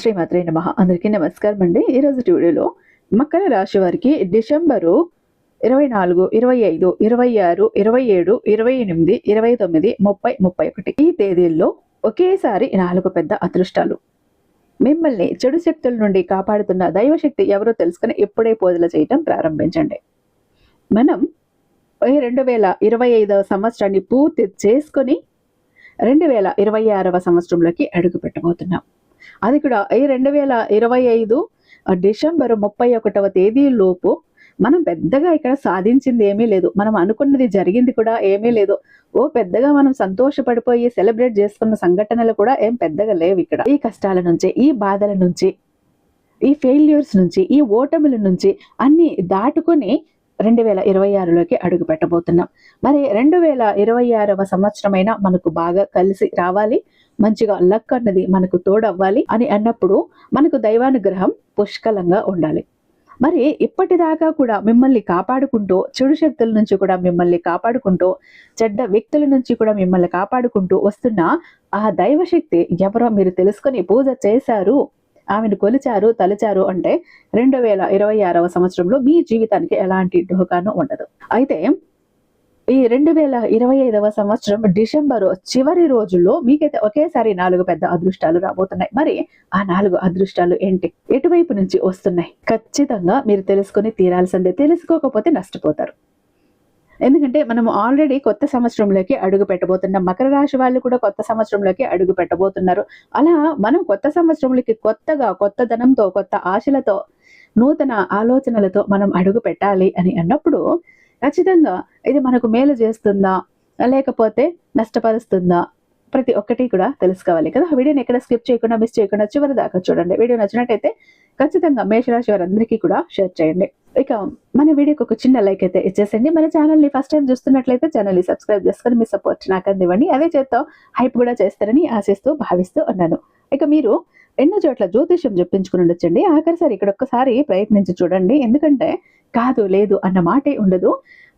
శ్రీమాత్రే నమః. అందరికీ నమస్కారం అండి. ఈరోజు వీడియోలో మకర రాశి వారికి డిసెంబరు 24, 25, 26, 27, 28, 29, 30, 31 ఈ తేదీల్లో ఒకేసారి 4 పెద్ద అదృష్టాలు. మిమ్మల్ని చెడు శక్తుల నుండి కాపాడుతున్న దైవశక్తి ఎవరో తెలుసుకుని ఇప్పుడే పూజలు చేయటం ప్రారంభించండి. మనం 2025వ సంవత్సరాన్ని పూర్తి చేసుకొని 2026వ సంవత్సరంలోకి అడుగు పెట్టబోతున్నాం. అది కూడా ఈ 2025 డిసెంబర్ 31వ తేదీలోపు మనం పెద్దగా ఇక్కడ సాధించింది ఏమీ లేదు. మనం అనుకున్నది జరిగింది కూడా ఏమీ లేదు. పెద్దగా మనం సంతోషపడిపోయి సెలబ్రేట్ చేసుకున్న సంఘటనలు కూడా ఏం పెద్దగా లేవు ఇక్కడ. ఈ కష్టాల నుంచి, ఈ బాధల నుంచి, ఈ ఫెయిల్యూర్స్ నుంచి, ఈ ఓటముల నుంచి అన్ని దాటుకొని 2026లోకి అడుగు పెట్టబోతున్నాం. మరి 2026వ సంవత్సరమైనా మనకు బాగా కలిసి రావాలి, మంచిగా లక్ అన్నది మనకు తోడవ్వాలి అని అన్నప్పుడు మనకు దైవానుగ్రహం పుష్కలంగా ఉండాలి. మరి ఇప్పటిదాకా కూడా మిమ్మల్ని కాపాడుకుంటూ, చెడు శక్తుల నుంచి కూడా మిమ్మల్ని కాపాడుకుంటూ, చెడ్డ వ్యక్తుల నుంచి కూడా మిమ్మల్ని కాపాడుకుంటూ వస్తున్న ఆ దైవశక్తి ఎవరో మీరు తెలుసుకొని పూజ చేశారు, ఆమెను కొలిచారు, తలిచారు అంటే 2026వ సంవత్సరంలో మీ జీవితానికి ఎలాంటి ఢోకాను ఉండదు. అయితే ఈ 2025వ సంవత్సరం డిసెంబరు చివరి రోజుల్లో మీకైతే ఒకేసారి 4 పెద్ద అదృష్టాలు రాబోతున్నాయి. మరి ఆ 4 అదృష్టాలు ఏంటి, ఎటువైపు నుంచి వస్తున్నాయి, ఖచ్చితంగా మీరు తెలుసుకొని తీరాల్సిందే. తెలుసుకోకపోతే నష్టపోతారు. ఎందుకంటే మనము ఆల్రెడీ కొత్త సంవత్సరంలోకి అడుగు పెట్టబోతున్నాం. మకర రాశి వాళ్ళు కూడా కొత్త సంవత్సరంలోకి అడుగు పెట్టబోతున్నారు. అలా మనం కొత్త సంవత్సరంలోకి కొత్తగా, కొత్త ధనంతో, కొత్త ఆశలతో, నూతన ఆలోచనలతో మనం అడుగు పెట్టాలి అని అన్నప్పుడు ఖచ్చితంగా ఇది మనకు మేలు చేస్తుందా లేకపోతే నష్టపరుస్తుందా, ప్రతి ఒక్కటి కూడా తెలుసుకోవాలి కదా. వీడియోని ఎక్కడ స్కిప్ చేయకుండా, మిస్ చేయకుండా చివరి దాకా చూడండి. వీడియో నచ్చినట్టయితే ఖచ్చితంగా మేషరాశి వారందరికీ కూడా షేర్ చేయండి. ఇక మన వీడియోకి ఒక చిన్న లైక్ అయితే ఇచ్చేసండి. మన ఛానల్ని ఫస్ట్ టైం చూస్తున్నట్లయితే ఛానల్ని సబ్స్క్రైబ్ చేసుకొని మీ సపోర్ట్ నాకు అందివ్వండి. అదే చేత్తో హైప్ కూడా చేస్తారని ఆశిస్తూ భావిస్తూ ఉన్నాను. ఇక మీరు ఎన్నో చోట్ల జ్యోతిష్యం చెప్పించుకుని ఉండొచ్చండి. ఆఖరిసారి ఇక్కడ ఒక్కసారి ప్రయత్నించి చూడండి. ఎందుకంటే కాదు లేదు అన్న మాటే ఉండదు.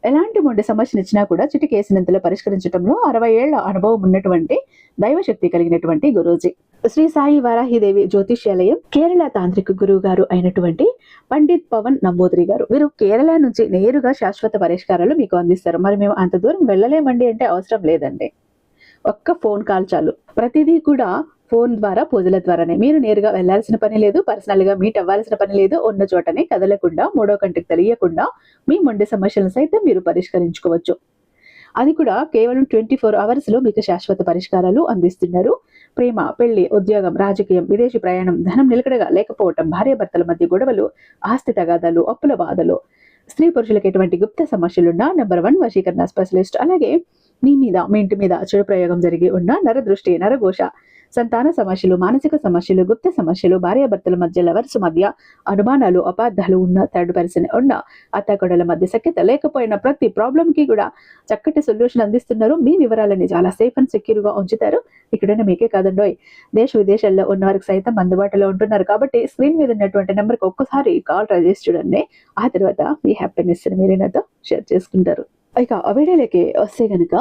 ఎలాంటి మొండి సమస్యను ఇచ్చినా కూడా చిటికేసినంతలో పరిష్కరించడంలో 60 ఏళ్ల అనుభవం ఉన్నటువంటి దైవశక్తి కలిగినటువంటి గురూజీ శ్రీ సాయి వారాహిదేవి జ్యోతిష్యాలయం కేరళ తాంత్రిక గురువు గారు అయినటువంటి పండిత్ పవన్ నంబూదిరి గారు. వీరు కేరళ నుంచి నేరుగా శాశ్వత పరిష్కారాలు మీకు అందిస్తారు. మరి మేము అంత దూరం వెళ్ళలేమండి అంటే అవసరం లేదండి. ఒక్క ఫోన్ కాల్ చాలు. ప్రతిదీ కూడా ఫోన్ ద్వారా, పూజల ద్వారానే. మీరు నేరుగా వెళ్లాల్సిన పని లేదు, పర్సనల్ గా మీట్ అవ్వాల్సిన పని లేదు. ఉన్న చోటనే కదలకుండా, మూడో కంటికి తెలియకుండా మీ మొండి సమస్యలను సైతం మీరు పరిష్కరించుకోవచ్చు. అది కూడా కేవలం 24 hours లో మీకు శాశ్వత పరిష్కారాలు అందిస్తున్నారు. ప్రేమ, పెళ్లి, ఉద్యోగం, రాజకీయం, విదేశీ ప్రయాణం, ధనం నిలకడగా లేకపోవటం, భార్యాభర్తల మధ్య గొడవలు, ఆస్తి తగాదాలు, అప్పుల బాధలు, స్త్రీ పురుషులకు ఎటువంటి గుప్త సమస్యలున్నా నెంబర్ 1 వశీకరణ స్పెషలిస్ట్. అలాగే మీ మీద, మీ ఇంటి మీద చెడు ప్రయోగం జరిగి ఉన్న నరదృష్టి, నరఘోష, సంతాన సమస్యలు, మానసిక సమస్యలు, గుప్త సమస్యలు, భార్యాభర్తల మధ్య, లవర్స్ మధ్య అనుమానాలు, అపార్థాలు ఉన్న, థర్డ్ పర్సన్ ఉన్న, అత్తకొడల మధ్య సఖ్యత లేకపోయిన ప్రతి ప్రాబ్లం కి కూడా చక్కటి సొల్యూషన్ అందిస్తున్నారు. మీ వివరాలని చాలా సేఫ్ అండ్ సెక్యూర్ గా ఉంచుతారు. ఇక్కడైనా మీకే కాదండోయ్, దేశ విదేశాల్లో ఉన్న వారికి సైతం అందుబాటులో ఉంటున్నారు. కాబట్టి స్క్రీన్ మీద ఉన్నటువంటి నెంబర్కి ఒక్కసారి కాల్ ట్రై చేసి చూడండి. ఆ తర్వాత మీ హ్యాపీనెస్ మీరు నాతో షేర్ చేసుకుంటారు. ఇక ఆ వీడియోలోకి వస్తే గనుక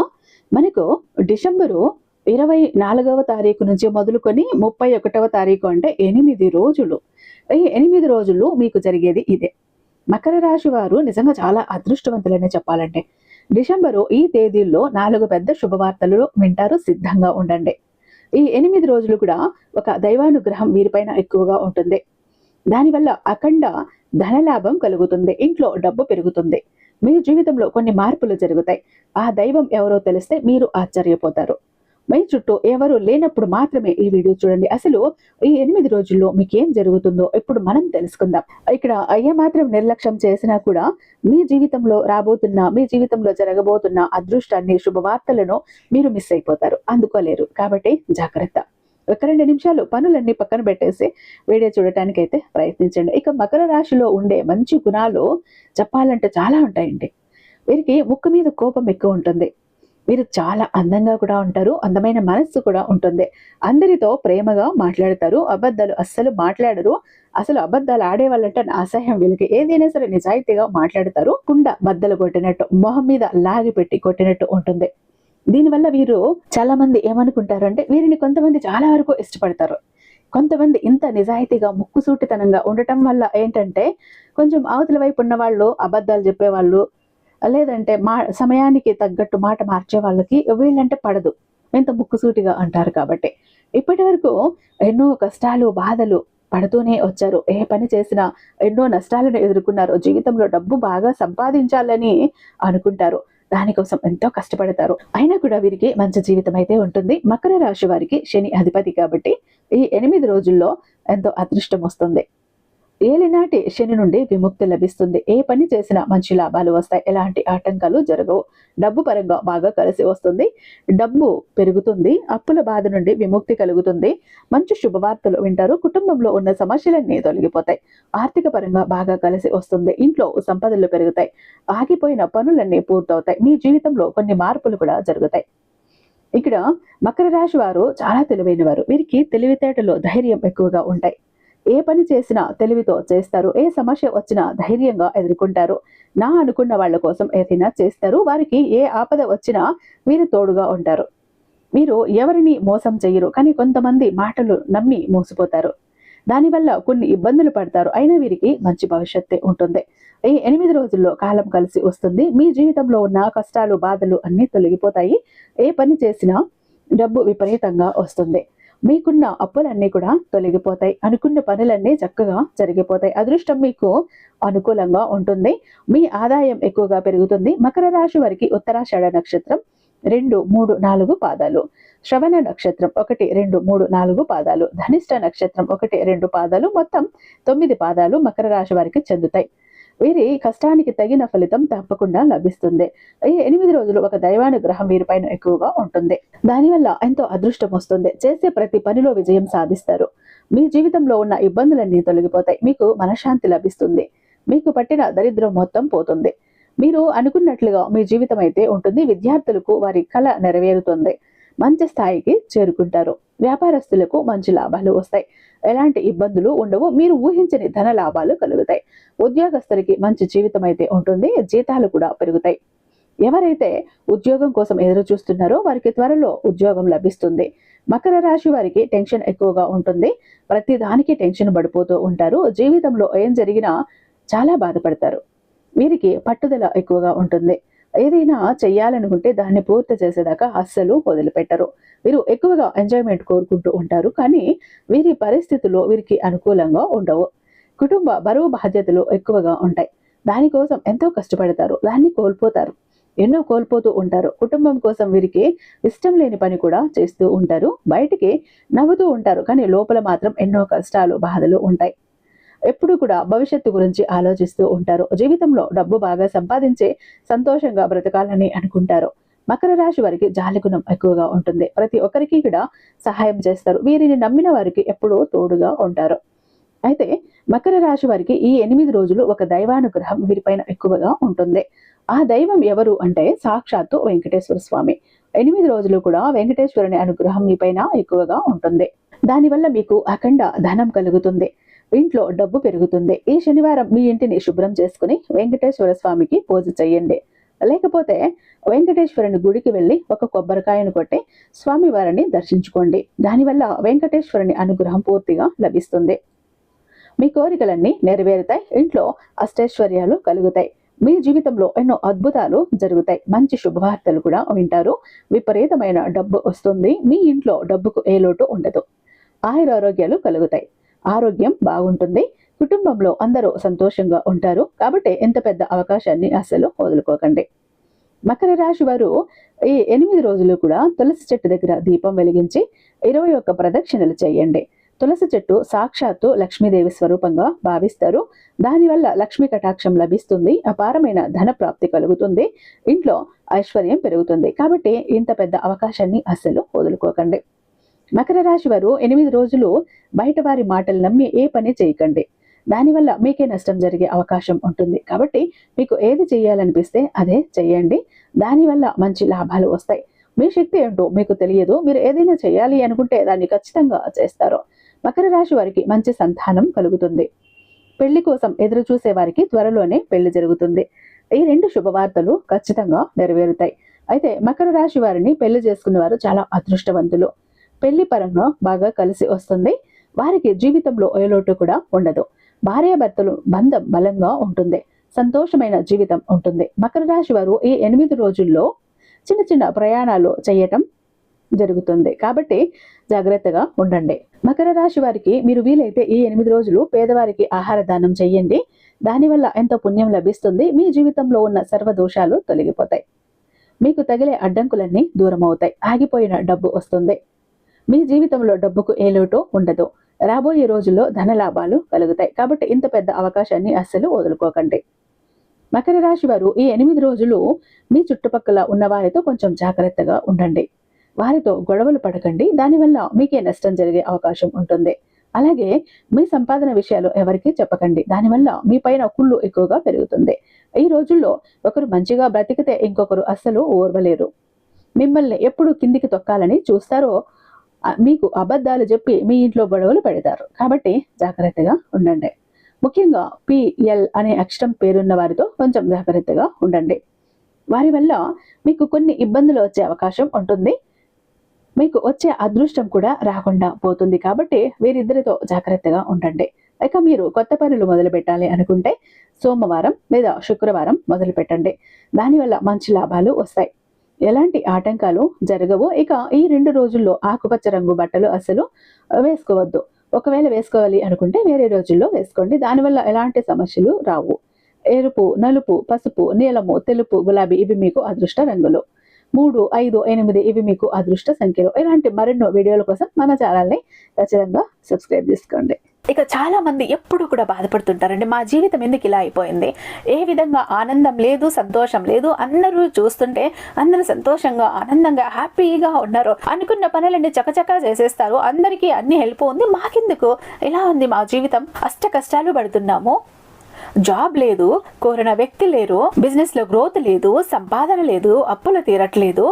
మనకు డిసెంబరు 24వ తారీఖు నుంచి మొదలుకొని 31వ తారీఖు అంటే 8 రోజులు. ఈ 8 రోజులు మీకు జరిగేది ఇదే. మకర రాశి వారు నిజంగా చాలా అదృష్టవంతులనే చెప్పాలంటే. డిసెంబరు ఈ తేదీల్లో 4 పెద్ద శుభవార్తలు వింటారు, సిద్ధంగా ఉండండి. ఈ 8 రోజులు కూడా ఒక దైవానుగ్రహం వీరిపైన ఎక్కువగా ఉంటుంది. దానివల్ల అఖండ ధనలాభం కలుగుతుంది, ఇంట్లో డబ్బు పెరుగుతుంది, మీ జీవితంలో కొన్ని మార్పులు జరుగుతాయి. ఆ దైవం ఎవరో తెలిస్తే మీరు ఆశ్చర్యపోతారు. మీ చుట్టూ ఎవరు లేనప్పుడు మాత్రమే ఈ వీడియో చూడండి. అసలు ఈ 8 రోజుల్లో మీకేం జరుగుతుందో ఇప్పుడు మనం తెలుసుకుందాం. ఇక్కడ అయ్యే మాత్రం నిర్లక్ష్యం చేసినా కూడా మీ జీవితంలో రాబోతున్న, మీ జీవితంలో జరగబోతున్న అదృష్టాన్ని, శుభవార్తలను మీరు మిస్ అయిపోతారు, అందుకోలేరు. కాబట్టి జాగ్రత్త. ఒక 2 నిమిషాలు పనులన్నీ పక్కన పెట్టేసి వీడియో చూడటానికి అయితే ప్రయత్నించండి. ఇక మకర రాశిలో ఉండే మంచి గుణాలు చెప్పాలంటే చాలా ఉంటాయండి. వీరికి ముక్కు మీద కోపం ఎక్కువ ఉంటుంది. వీరు చాలా అందంగా కూడా ఉంటారు, అందమైన మనస్సు కూడా ఉంటుంది. అందరితో ప్రేమగా మాట్లాడతారు, అబద్ధాలు అస్సలు మాట్లాడరు. అసలు అబద్ధాలు ఆడేవాళ్ళంటే అసహ్యం వీళ్ళకి. ఏదైనా సరే నిజాయితీగా మాట్లాడతారు. కుండ బద్దలు కొట్టినట్టు, మొహం మీద లాగి పెట్టి కొట్టినట్టు ఉంటుంది. దీనివల్ల వీరు చాలా మంది ఏమనుకుంటారు అంటే వీరిని కొంతమంది చాలా వరకు ఇష్టపడతారు. కొంతమంది ఇంత నిజాయితీగా ముక్కుసూటితనంగా ఉండటం వల్ల ఏంటంటే కొంచెం అవతల వైపు ఉన్న వాళ్ళు అబద్ధాలు చెప్పేవాళ్ళు, లేదంటే సమయానికి తగ్గట్టు మాట మార్చే వాళ్ళకి వీళ్ళంటే పడదు. ఇంత ముక్కుసూటిగా అంటారు కాబట్టి. ఇప్పటి వరకు ఎన్నో కష్టాలు, బాధలు పడుతూనే వచ్చారు. ఏ పని చేసినా ఎన్నో నష్టాలను ఎదుర్కొన్నారు. జీవితంలో డబ్బు బాగా సంపాదించాలని అనుకుంటారు. దానికోసం ఎంతో కష్టపడతారు. అయినా కూడా వీరికి మంచి జీవితం అయితే ఉంటుంది. మకర రాశి వారికి శని అధిపతి కాబట్టి ఈ 8 రోజుల్లో ఎంతో అదృష్టం వస్తుంది. ఏలినాటి శని నుండి విముక్తి లభిస్తుంది. ఏ పని చేసినా మంచి లాభాలు వస్తాయి. ఎలాంటి ఆటంకాలు జరగవు. డబ్బు పరంగా బాగా కలిసి వస్తుంది. డబ్బు పెరుగుతుంది. అప్పుల బాధ నుండి విముక్తి కలుగుతుంది. మంచి శుభవార్తలు వింటారు. కుటుంబంలో ఉన్న సమస్యలన్నీ తొలగిపోతాయి. ఆర్థిక పరంగా బాగా కలిసి వస్తుంది. ఇంట్లో సంపదలు పెరుగుతాయి. ఆగిపోయిన పనులన్నీ పూర్తవుతాయి. మీ జీవితంలో కొన్ని మార్పులు కూడా జరుగుతాయి. ఇక్కడ మకర రాశి వారు చాలా తెలివైన వారు. వీరికి తెలివితేటలో ధైర్యం ఎక్కువగా ఉంటాయి. ఏ పని చేసినా తెలివితో చేస్తారు. ఏ సమస్య వచ్చినా ధైర్యంగా ఎదుర్కొంటారు. నా అనుకున్న వాళ్ళ కోసం ఏదైనా చేస్తారు. వారికి ఏ ఆపద వచ్చినా వీరు తోడుగా ఉంటారు. వీరు ఎవరిని మోసం చేయరు. కానీ కొంతమంది మాటలు నమ్మి మోసపోతారు. దానివల్ల కొన్ని ఇబ్బందులు పడతారు. అయినా వీరికి మంచి భవిష్యత్తే ఉంటుంది. ఈ 8 రోజుల్లో కాలం కలిసి వస్తుంది. మీ జీవితంలో ఉన్న కష్టాలు, బాధలు అన్నీ తొలగిపోతాయి. ఏ పని చేసినా డబ్బు విపరీతంగా వస్తుంది. మీకున్న అప్పులన్నీ కూడా తొలగిపోతాయి. అనుకున్న పనులన్నీ చక్కగా జరిగిపోతాయి. అదృష్టం మీకు అనుకూలంగా ఉంటుంది. మీ ఆదాయం ఎక్కువగా పెరుగుతుంది. మకర రాశి వారికి ఉత్తరాషాఢ నక్షత్రం 2, 3, 4 పాదాలు, శ్రవణ నక్షత్రం 1, 2, 3, 4 పాదాలు, ధనిష్ట నక్షత్రం 1, 2 పాదాలు, మొత్తం 9 పాదాలు మకర రాశి వారికి చెందుతాయి. వీరి కష్టానికి తగిన ఫలితం తప్పకుండా లభిస్తుంది. ఈ 8 రోజులు ఒక దైవానుగ్రహం వీరిపైన ఎక్కువగా ఉంటుంది. దానివల్ల ఎంతో అదృష్టం వస్తుంది. చేసే ప్రతి పనిలో విజయం సాధిస్తారు. మీ జీవితంలో ఉన్న ఇబ్బందులన్నీ తొలగిపోతాయి. మీకు మనశ్శాంతి లభిస్తుంది. మీకు పట్టిన దరిద్రం మొత్తం పోతుంది. మీరు అనుకున్నట్లుగా మీ జీవితం అయితే ఉంటుంది. విద్యార్థులకు వారి కళ నెరవేరుతుంది. మంచి స్థాయికి చేరుకుంటారు. వ్యాపారస్తులకు మంచి లాభాలు వస్తాయి. ఎలాంటి ఇబ్బందులు ఉండవు. మీరు ఊహించని ధన లాభాలు కలుగుతాయి. ఉద్యోగస్తులకి మంచి జీవితం అయితే ఉంటుంది. జీతాలు కూడా పెరుగుతాయి. ఎవరైతే ఉద్యోగం కోసం ఎదురు చూస్తున్నారో వారికి త్వరలో ఉద్యోగం లభిస్తుంది. మకర రాశి వారికి టెన్షన్ ఎక్కువగా ఉంటుంది. ప్రతి దానికి టెన్షన్ పడిపోతూ ఉంటారు. జీవితంలో ఏం జరిగినా చాలా బాధపడతారు. వీరికి పట్టుదల ఎక్కువగా ఉంటుంది. ఏదైనా చెయ్యాలనుకుంటే దాన్ని పూర్తి చేసేదాకా అస్సలు వదిలిపెట్టరు. వీరు ఎక్కువగా ఎంజాయ్మెంట్ కోరుకుంటూ ఉంటారు. కానీ వీరి పరిస్థితుల్లో వీరికి అనుకూలంగా ఉండవు. కుటుంబ బరువు బాధ్యతలు ఎక్కువగా ఉంటాయి. దానికోసం ఎంతో కష్టపడతారు. దాన్ని కోల్పోతారు. ఎన్నో కోల్పోతూ ఉంటారు. కుటుంబం కోసం వీరికి ఇష్టం లేని పని కూడా చేస్తూ ఉంటారు. బయటికి నవ్వుతూ ఉంటారు. కానీ లోపల మాత్రం ఎన్నో కష్టాలు, బాధలు ఉంటాయి. ఎప్పుడు కూడా భవిష్యత్తు గురించి ఆలోచిస్తూ ఉంటారు. జీవితంలో డబ్బు బాగా సంపాదించి సంతోషంగా బ్రతకాలని అనుకుంటారు. మకర రాశి వారికి జాలిగుణం ఎక్కువగా ఉంటుంది. ప్రతి ఒక్కరికి కూడా సహాయం చేస్తారు. వీరిని నమ్మిన వారికి ఎప్పుడూ తోడుగా ఉంటారు. అయితే మకర రాశి వారికి ఈ 8 రోజులు ఒక దైవానుగ్రహం వీరిపైన ఎక్కువగా ఉంటుంది. ఆ దైవం ఎవరు అంటే సాక్షాత్తు వెంకటేశ్వర స్వామి. 8 రోజులు కూడా వెంకటేశ్వరుని అనుగ్రహం మీపైన ఎక్కువగా ఉంటుంది. దానివల్ల మీకు అఖండ ధనం కలుగుతుంది. ఇంట్లో డబ్బు పెరుగుతుంది. ఈ శనివారం మీ ఇంటిని శుభ్రం చేసుకుని వెంకటేశ్వర స్వామికి పూజ చేయండి. లేకపోతే వెంకటేశ్వరుని గుడికి వెళ్ళి ఒక కొబ్బరికాయను కొట్టి స్వామి వారిని దర్శించుకోండి. దానివల్ల వెంకటేశ్వరుని అనుగ్రహం పూర్తిగా లభిస్తుంది. మీ కోరికలన్నీ నెరవేరుతాయి. ఇంట్లో అష్టైశ్వర్యాలు కలుగుతాయి. మీ జీవితంలో ఎన్నో అద్భుతాలు జరుగుతాయి. మంచి శుభవార్తలు కూడా వింటారు. విపరీతమైన డబ్బు వస్తుంది. మీ ఇంట్లో డబ్బుకు ఏ లోటు ఉండదు. ఆయురారోగ్యాలు కలుగుతాయి. ఆరోగ్యం బాగుంటుంది. కుటుంబంలో అందరూ సంతోషంగా ఉంటారు. కాబట్టి ఎంత పెద్ద అవకాశాన్ని అస్సలు వదులుకోకండి. మకర రాశి వారు ఈ 8 రోజులు కూడా తులసి చెట్టు దగ్గర దీపం వెలిగించి 21 ప్రదక్షిణలు చేయండి. తులసి చెట్టు సాక్షాత్తు లక్ష్మీదేవి స్వరూపంగా భావిస్తారు. దానివల్ల లక్ష్మీ కటాక్షం లభిస్తుంది. అపారమైన ధన ప్రాప్తి కలుగుతుంది. ఇంట్లో ఐశ్వర్యం పెరుగుతుంది. కాబట్టి ఇంత పెద్ద అవకాశాన్ని అస్సలు వదులుకోకండి. మకర రాశి వారు 8 రోజులు బయట వారి మాటలు నమ్మి ఏ పని చేయకండి. దానివల్ల మీకే నష్టం జరిగే అవకాశం ఉంటుంది. కాబట్టి మీకు ఏది చేయాలనిపిస్తే అదే చేయండి. దానివల్ల మంచి లాభాలు వస్తాయి. మీ శక్తి ఏంటో మీకు తెలియదు. మీరు ఏదైనా చేయాలి అనుకుంటే దాన్ని ఖచ్చితంగా చేస్తారు. మకర రాశి వారికి మంచి సంతానం కలుగుతుంది. పెళ్లి కోసం ఎదురు చూసే వారికి త్వరలోనే పెళ్లి జరుగుతుంది. ఈ 2 శుభవార్తలు ఖచ్చితంగా నెరవేరుతాయి. అయితే మకర రాశి వారిని పెళ్లి చేసుకున్న వారు చాలా అదృష్టవంతులు. పెళ్లి పరంగా బాగా కలిసి వస్తుంది. వారికి జీవితంలో ఏ లోటు కూడా ఉండదు. భార్యాభర్తలు బంధం బలంగా ఉంటుంది. సంతోషమైన జీవితం ఉంటుంది. మకర రాశి వారు ఈ 8 రోజుల్లో చిన్న చిన్న ప్రయాణాలు చేయటం జరుగుతుంది కాబట్టి జాగ్రత్తగా ఉండండి. మకర రాశి వారికి మీరు వీలైతే ఈ 8 రోజులు పేదవారికి ఆహార దానం చేయండి. దానివల్ల ఎంతో పుణ్యం లభిస్తుంది. మీ జీవితంలో ఉన్న సర్వ దోషాలు తొలగిపోతాయి. మీకు తగిలే అడ్డంకులన్నీ దూరం అవుతాయి. ఆగిపోయిన డబ్బు వస్తుంది. మీ జీవితంలో డబ్బుకు ఏ లోటు ఉండదు. రాబోయే రోజుల్లో ధన లాభాలు కలుగుతాయి. కాబట్టి ఇంత పెద్ద అవకాశాన్ని అస్సలు వదులుకోకండి. మకర రాశి వారు ఈ 8 రోజులు మీ చుట్టుపక్కల ఉన్న వారితో కొంచెం జాగ్రత్తగా ఉండండి. వారితో గొడవలు పడకండి. దానివల్ల మీకే నష్టం జరిగే అవకాశం ఉంటుంది. అలాగే మీ సంపాదన విషయాలు ఎవరికీ చెప్పకండి. దానివల్ల మీ పైన కుళ్ళు ఎక్కువగా పెరుగుతుంది. ఈ రోజుల్లో ఒకరు మంచిగా బ్రతికితే ఇంకొకరు అస్సలు ఓర్వలేరు. మిమ్మల్ని ఎప్పుడు కిందికి తొక్కాలని చూస్తారో మీకు అబద్ధాలు చెప్పి మీ ఇంట్లో గొడవలు పెడతారు. కాబట్టి జాగ్రత్తగా ఉండండి. ముఖ్యంగా PL అనే అక్షరం పేరున్న వారితో కొంచెం జాగ్రత్తగా ఉండండి. వారి వల్ల మీకు కొన్ని ఇబ్బందులు వచ్చే అవకాశం ఉంటుంది. మీకు వచ్చే అదృష్టం కూడా రాకుండా పోతుంది. కాబట్టి వీరిద్దరితో జాగ్రత్తగా ఉండండి. ఇక మీరు కొత్త పనులు మొదలు పెట్టాలి అనుకుంటే సోమవారం లేదా శుక్రవారం మొదలు పెట్టండి. దానివల్ల మంచి లాభాలు వస్తాయి. ఎలాంటి ఆటంకాలు జరగవు. ఇక ఈ 2 రోజుల్లో ఆకుపచ్చ రంగు బట్టలు అసలు వేసుకోవద్దు. ఒకవేళ వేసుకోవాలి అనుకుంటే వేరే రోజుల్లో వేసుకోండి. దానివల్ల ఎలాంటి సమస్యలు రావు. ఎరుపు, నలుపు, పసుపు, నీలము, తెలుపు, గులాబీ ఇవి మీకు అదృష్ట రంగులు. 3, 5, 8 ఇవి మీకు అదృష్ట సంఖ్యలు. ఇలాంటి మరెన్నో వీడియోల కోసం మన ఛానల్ని ఖచ్చితంగా సబ్స్క్రైబ్ చేసుకోండి. ఇక చాలా మంది ఎప్పుడు కూడా బాధపడుతుంటారండి, మా జీవితం ఎందుకు ఇలా అయిపోయింది, ఏ విధంగా ఆనందం లేదు, సంతోషం లేదు, అందరూ చూస్తుంటే అందరూ సంతోషంగా ఆనందంగా హ్యాపీగా ఉన్నారు, అనుకున్న పనులన్నీ చకచకా చేసేస్తారు, అందరికీ అన్ని హెల్ప్ ఉంది, మాకెందుకు ఇలా ఉంది మా జీవితం, అష్ట కష్టాలు పడుతున్నాము, జాబ్ లేదు, కోరిన వ్యక్తి లేరు, బిజినెస్ లో గ్రోత్ లేదు, సంపాదన లేదు, అప్పులు తీరట్లేదు,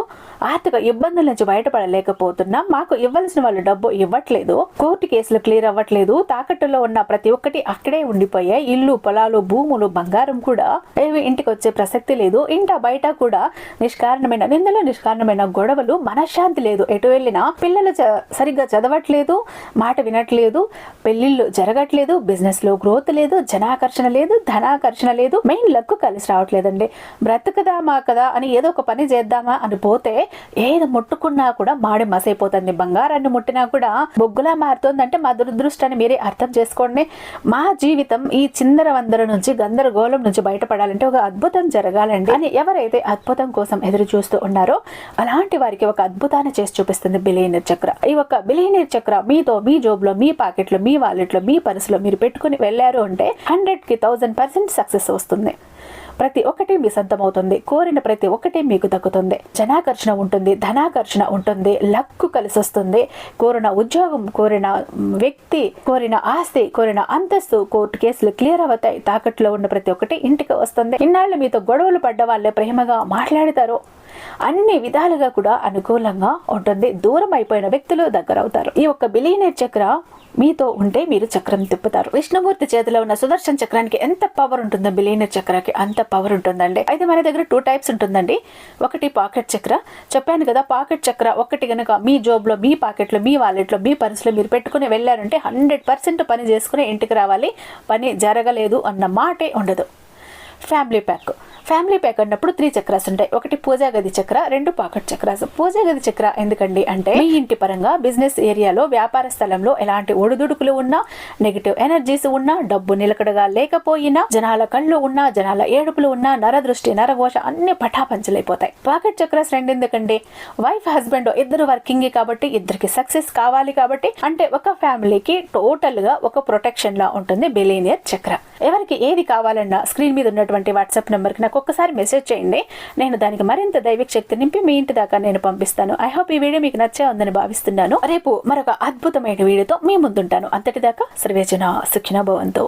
ఆర్థిక ఇబ్బందుల నుంచి బయటపడలేకపోతున్నాం, మాకు ఇవ్వాల్సిన వాళ్ళు డబ్బు ఇవ్వట్లేదు, కోర్టు కేసులు క్లియర్ అవ్వట్లేదు, తాకట్టులో ఉన్న ప్రతి ఒక్కటి అక్కడే ఉండిపోయాయి, ఇల్లు, పొలాలు, భూములు, బంగారం కూడా ఏవి ఇంటికి వచ్చే ప్రసక్తి లేదు, ఇంట బయట కూడా నిష్కారణమైన నిందలు, నిష్కారణమైన గొడవలు, మనశ్శాంతి లేదు, ఎటు వెళ్ళినా పిల్లలు సరిగ్గా చదవట్లేదు, మాట వినట్లేదు, పెళ్లిళ్ళు జరగట్లేదు, బిజినెస్ లో గ్రోత్ లేదు, జనాకర్షణ లేదు, ధనాకర్షణ లేదు, మెయిన్ లక్ కలిసి రావట్లేదండి. బ్రతుకుదామా కదా అని ఏదో ఒక పని చేద్దామా అని పోతే ఏది ముట్టుకున్నా కూడా మాడి మసైపోతుంది, బంగారాన్ని ముట్టినా కూడా బొగ్గులా మారుతుందంటే మా దురదృష్టాన్ని మీరే అర్థం చేసుకోండి. మా జీవితం ఈ చిందర వందర నుంచి గందరగోళం నుంచి బయటపడాలంటే ఒక అద్భుతం జరగాలండి అని ఎవరైతే అద్భుతం కోసం ఎదురు చూస్తూ ఉన్నారో అలాంటి వారికి ఒక అద్భుతాన్ని చేసి చూపిస్తుంది బిలియనీర్ చక్ర. ఈ ఒక బిలియనీర్ చక్ర మీతో మీ జోబులో, మీ పాకెట్లో, మీ వాలెట్లో, మీ పర్సులో మీరు పెట్టుకుని వెళ్ళారు అంటే 100కి 1000% సక్సెస్ వస్తుంది. ప్రతి ఒక్కటి మీ సొంతమవుతుంది, కోరిన ప్రతి ఒక్కటి మీకు దక్కుతుంది, జనాకర్షణ ఉంటుంది, ధనాకర్షణ ఉంటుంది, లక్కు కలిసి వస్తుంది, కోరిన ఉద్యోగం, కోరిన వ్యక్తి, కోరిన ఆస్తి, కోరిన అంతస్తు, కోర్టు కేసులు క్లియర్ అవుతాయి, తాకట్లో ఉన్న ప్రతి ఒక్కటి ఇంటికి వస్తుంది, ఇన్నాళ్ళు మీతో గొడవలు పడ్డ వాళ్ళే ప్రేమగా మాట్లాడతారు, అన్ని విధాలుగా కూడా అనుకూలంగా ఉంటుంది, దూరం అయిపోయిన వ్యక్తులు దగ్గర అవుతారు. ఈ ఒక్క బిలియనీర్ చక్ర మీతో ఉంటే మీరు చక్రం తిప్పుతారు. విష్ణుమూర్తి చేతిలో ఉన్న సుదర్శన చక్రానికి ఎంత పవర్ ఉంటుందో బిలియనీర్ చక్రానికి అంత పవర్ ఉంటుందండి. అయితే మన దగ్గర 2 టైప్స్ ఉంటుందండి. ఒకటి పాకెట్ చక్ర, చెప్పాను కదా, పాకెట్ చక్ర ఒకటి కనుక మీ జోబులో, మీ పాకెట్లో, మీ వాలెట్లో, మీ పర్సులో మీరు పెట్టుకుని వెళ్ళారంటే 100% పని చేసుకుని ఇంటికి రావాలి, పని జరగలేదు అన్న మాటే ఉండదు. ఫ్యామిలీ ప్యాక్ అన్నప్పుడు 3 చక్రాస్ ఉంటాయి. ఒకటి పూజా గది చక్ర, 2 పాకెట్ చక్రాస్. పూజా గది చక్ర ఎందుకండి అంటే మీ ఇంటి పరంగా బిజినెస్ ఏరియాలో, వ్యాపార స్థలంలో ఎలాంటి ఒడిదుడుకులు ఉన్నా, నెగిటివ్ ఎనర్జీస్ ఉన్నా, డబ్బు నిలకడగా లేకపోయినా, జనాల కళ్ళు ఉన్నా, జనాల ఏడుపులు ఉన్నా, నరదృష్టి, నరఘోష అన్ని పటాపంచలైపోతాయి. పాకెట్ చక్రాస్ 2 ఎందుకండి, వైఫ్ హస్బెండ్ ఇద్దరు వర్కింగ్ కాబట్టి ఇద్దరికి సక్సెస్ కావాలి కాబట్టి, అంటే ఒక ఫ్యామిలీకి టోటల్ గా ఒక ప్రొటెక్షన్ లా ఉంటుంది బిలియనీర్ చక్ర. ఎవరికి ఏది కావాలన్నా స్క్రీన్ మీద ఉన్నటువంటి వాట్సాప్ నెంబర్కి నాకు ఒక్కసారి మెసేజ్ చేయండి, నేను దానికి మరింత దైవిక శక్తి నింపి మీ ఇంటి దాకా నేను పంపిస్తాను. ఐ హోప్ ఈ వీడియో మీకు నచ్చే ఉందని భావిస్తున్నాను. రేపు మరొక అద్భుతమైన వీడియోతో మీ ముందుంటాను. అంతటిదాకా సర్వేజన సుఖినో భవంతు.